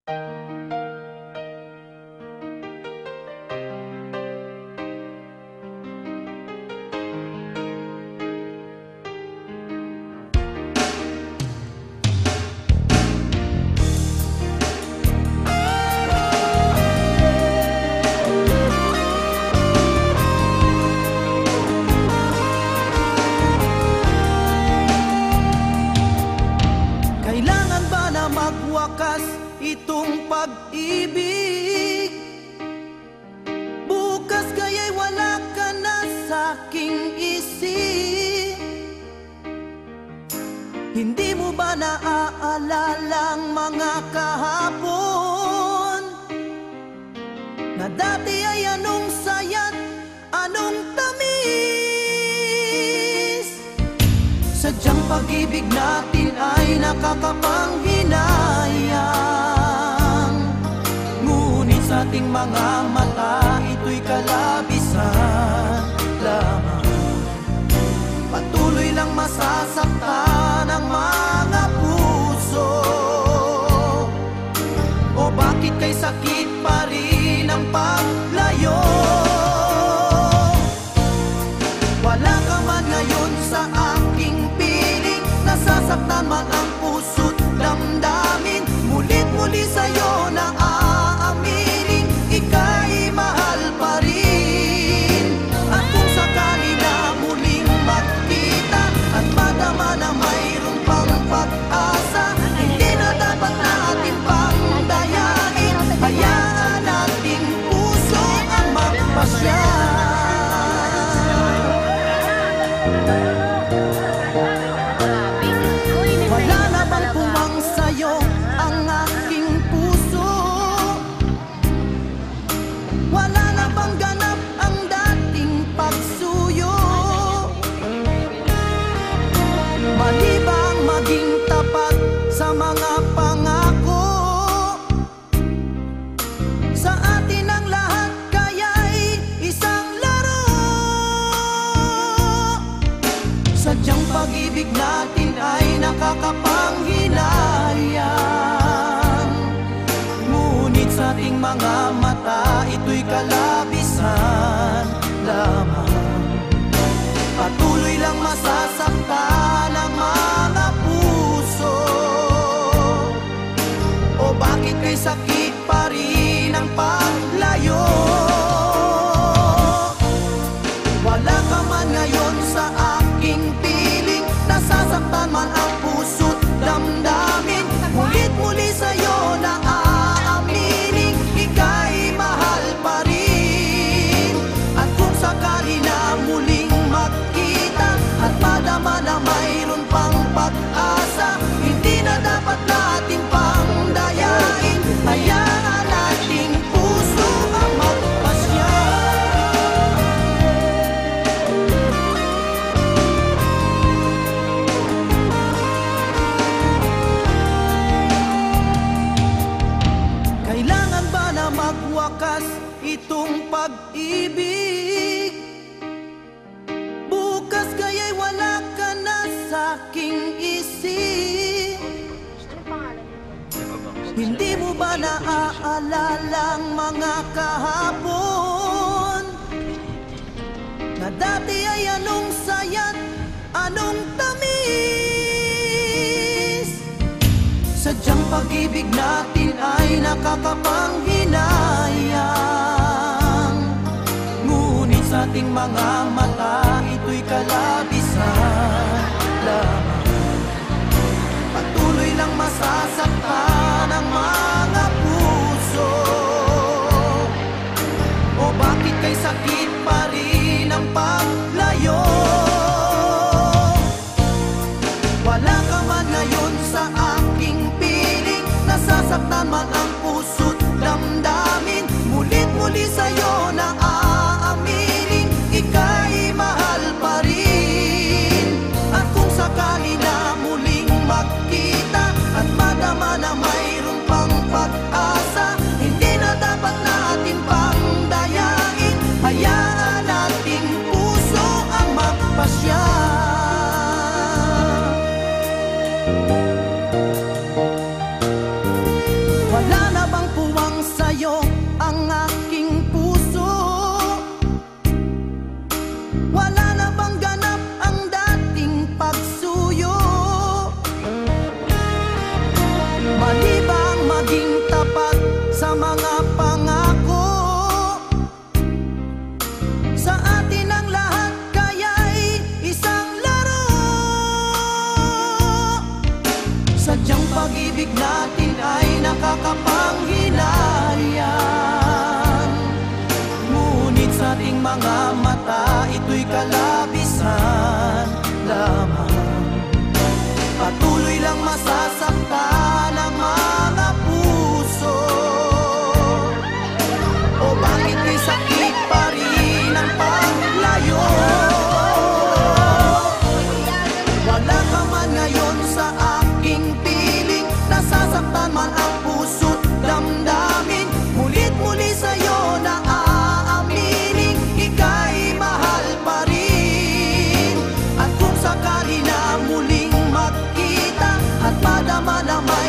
Kailangan ba na magwakas itong pag-ibig? Bukas kaya'y wala ka na sa'king isip. Hindi mo ba naaalala ang mga kahapon na dati ay anong saya't anong tamis? Sadyang pag-ibig natin ay nakakapanghinayang, ngunit sa ating mga mata ito'y kalabisan lamang. Patuloy lang masasaktan ang mga puso. O bakit kay sakit pa rin ang paglayo? Wala ka man ngayon sa aking piling, nasasaktan man ang puso't damdamin. Mulit-muli sa'yo na aaminin, ika'y mahal pa rin. At kung sakali na muling magkita at madama na mayroon pang pag-asa, hindi na dapat natin pang dayain. Hayaan nating puso ang magpasya. Wala na bang puwang sa'yo ang aking puso? Wala na bang ganap ang dating pagsuyo? Mali bang maging tapat sa mga pangako? Sa atin ang lahat kaya'y isang laro. Sadyang pag-ibig natin ay nakakapanghinayang, ngunit sa ating mga mata ito'y kalabisan lamang. Patuloy lang masasaktan ang mga puso. O bakit kay sakit pa rin ang paglayo? Wala ka man ngayon sa aking piling, nasasaktan man ang puso't damdamin. Mulit-muli sa'yo na aaminin, ika'y mahal pa rin. At kung sakali na muling magkita at madama na mayroon pang pag-asa, hindi na dapat natin pang dayain. Hayaan nating puso ang magpasya. Kailangan ba na magwakas itong pag-ibig? Bukas kaya'y wala ka na sa'king isip. Hindi mo ba naaalala ang mga kahapon na dati ay anong saya't anong tamis? Sadyang pag-ibig natin ay nakakapanghinayang, ngunit sa ating mga mata ito'y kalabisan lamang. Patuloy lang masasaktan ang mga puso. O bakit kay sakit pa rin ang paglayo? Wala ka man ngayon sa aking piling, nasasaktan man ang puso't damdamin. Mulit-muli sa'yo na aaminin, ika'y mahal pa rin. At kung sakali na muling magkita at madama na mayroon pang pag-asa, hindi na dapat natin pang dayain. Hayaan nating puso ang magpasya. Wala na pag-ibig natin ay nakakapanghinayang. Ngunit sa ating mga mata, ito'y kalabisan lamang. Patuloy lang masasaktan ang mga puso. O bakit may sakit pa rin ang paglayo? Wala ka man ngayon sa aking piling, nasasaktan man ang puso't damdamin. Mulit-muli sa'yo na aaminin, ika'y mahal pa rin. At kung sakali na muling magkita at madama naman